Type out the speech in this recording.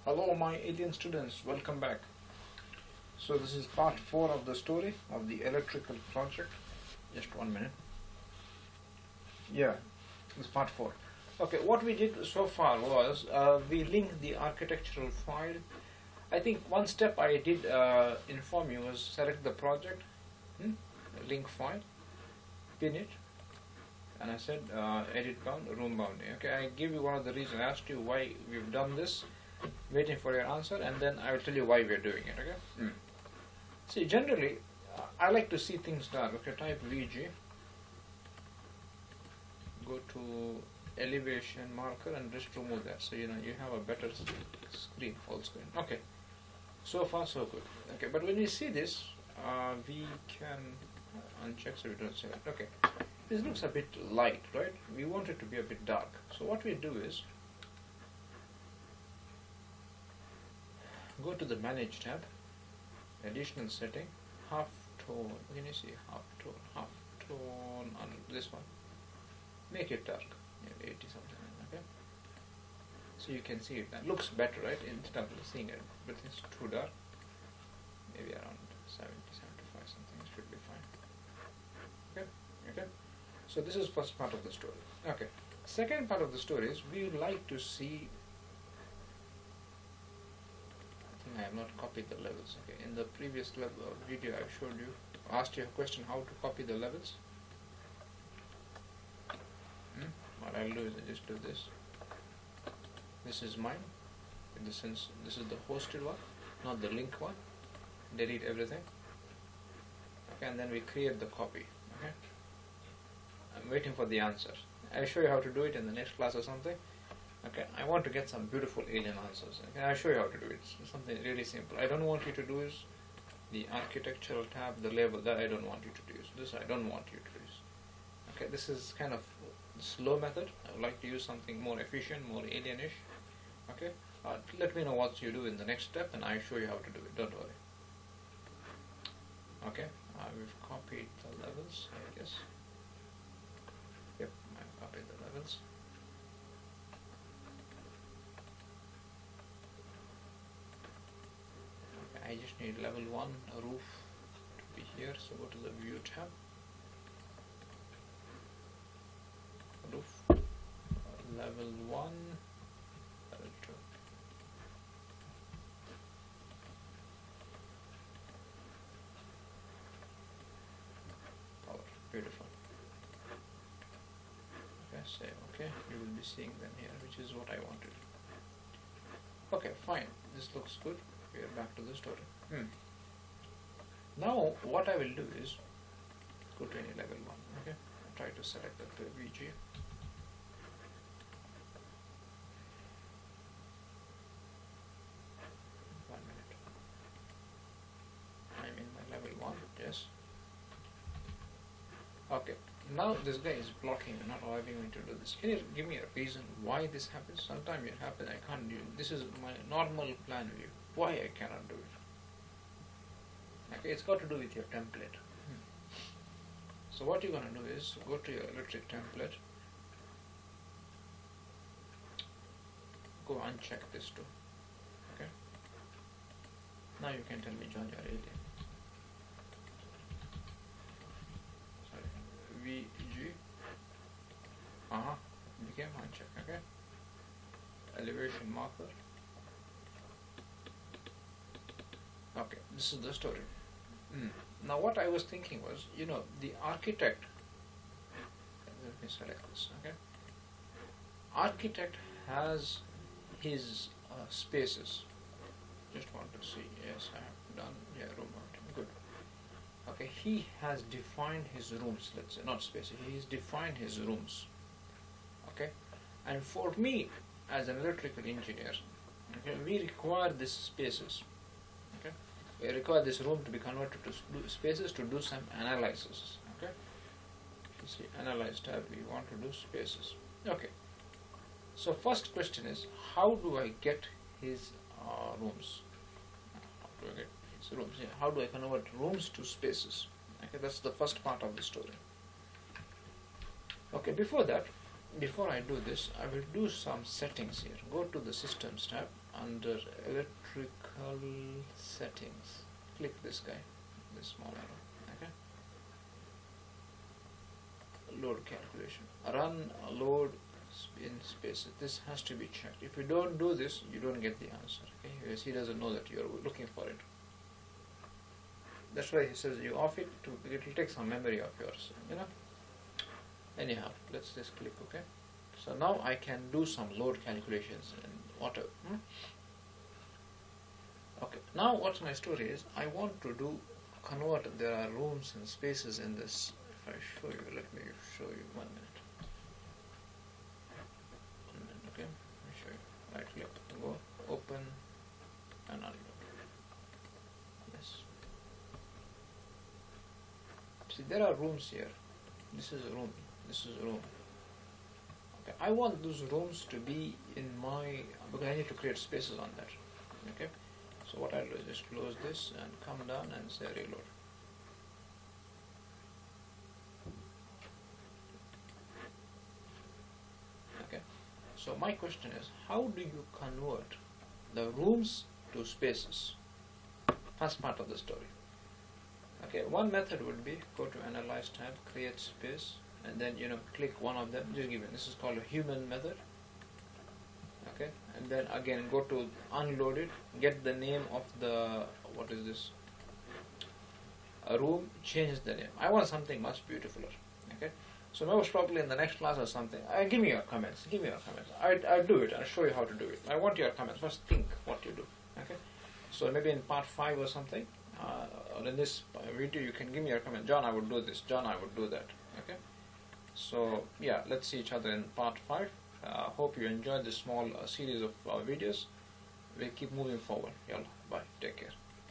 Hello my alien students, welcome back. So this is part 4 of the story of the electrical project. Just 1 minute. Yeah, this is part 4. Okay, what we did so far was we linked the architectural file. I think one step I did inform you was select the project, link file, pin it, and I said edit bound, room bounding. Okay, I give you one of the reasons. I asked you why we've done this, waiting for your answer, and then I will tell you why we're doing it. Okay. See, generally I like to see things dark. Okay, type VG, go to elevation marker and just remove that, so you have a better screen, full screen. Okay, so far so good. Okay, but when you see this, we can uncheck so we don't see that. Okay, this looks a bit light, right? We want it to be a bit dark. So what we do is go to the Manage tab, Additional Setting, Half Tone. Can you see Half Tone on this one? Make it dark, maybe 80 something. Okay, so you can see it. That looks better, right? Instead of seeing it, but it's too dark. Maybe around 70, 75 something. It should be fine. Okay. So this is first part of the story. Okay. Second part of the story is we would like to see. I have not copied the levels. Okay, in the previous video I showed you, asked you a question how to copy the levels. What I'll do is I just do this. This is mine. In the sense, this is the hosted one, not the link one. Delete everything. Okay, and then we create the copy. Okay, I'm waiting for the answer. I'll show you how to do it in the next class or something. Okay, I want to get some beautiful alien answers. Okay, I'll show you how to do it. It's something really simple. I don't want you to do is the architectural tab, the label, that I don't want you to use. This I don't want you to use. Okay, this is kind of slow method. I would like to use something more efficient, more alienish. Okay, let me know what you do in the next step, and I'll show you how to do it. Don't worry. Okay, we've copied the levels, I guess. Yep, I've copied the levels. I just need level 1 roof to be here, so go to the view tab, roof, level 1, level 2. Power, beautiful. Okay, say okay, you will be seeing them here, which is what I wanted. Okay, fine, this looks good. We are back to the story. Now what I will do is go to any level 1. Okay, try to select the VG. One minute. I'm in my level 1. Yes. Okay. Now this guy is blocking me, not allowing me to do this. Can you give me a reason why this happens? Sometimes it happens. I can't do it. This is my normal plan view. Why I cannot do it? Okay, it's got to do with your template. So what you're going to do is go to your electric template, go uncheck this too. Okay. Now you can tell me join your alien. Sorry, VG. Became uncheck. Okay. Elevation marker. Okay, this is the story. Now what I was thinking was, the architect, let me select this, okay. Architect has his spaces. Just want to see, yes, I have done, yeah, room mounting, good. Okay, he has defined his rooms, let's say, not spaces, he's defined his rooms. Okay, and for me, as an electrical engineer, okay, we require these spaces. Okay, we require this room to be converted to spaces to do some analysis. Okay, you see, analyze tab, we want to do spaces. Okay, so first question is, how do I get his rooms? How do I get his rooms? Yeah, how do I convert rooms to spaces? Okay, that's the first part of the story. Okay, before I do this, I will do some settings here. Go to the Systems tab, under electrical settings, click this guy, this small arrow, okay? Load calculation, run load in spaces. This has to be checked. If you don't do this, you don't get the answer, okay? Because he doesn't know that you're looking for it. That's why he says you off it, it will take some memory of yours, you know. Anyhow, let's just click OK. So now I can do some load calculations in Auto. Okay, now what my story is, I want to convert, there are rooms and spaces in this. If I show you, let me show you 1 minute. 1 minute, okay, let me show you. Right click, go, open, and unload. Yes. See, there are rooms here. This is a room, this is a room. Okay, I want those rooms to be in my, because I need to create spaces on that. Okay, so what I'll do is just close this and come down and say reload. Okay, so my question is, how do you convert the rooms to spaces? First part of the story. Okay, one method would be go to Analyze tab, create space, and then click one of them. Just give it. This is called a human method. Okay, and then again go to unload it, get the name of the, what is this, a room, change the name. I want something much beautifuler. Okay, so most probably in the next class or something, give me your comments. Give me your comments. I'll do it. I'll show you how to do it. I want your comments. First think what you do. Okay, so maybe in part 5 or something, or in this video, you can give me your comment. John, I would do this. John, I would do that. Okay. So yeah, let's see each other in part 5. Hope you enjoyed this small series of videos. We'll keep moving forward. Yalla, bye.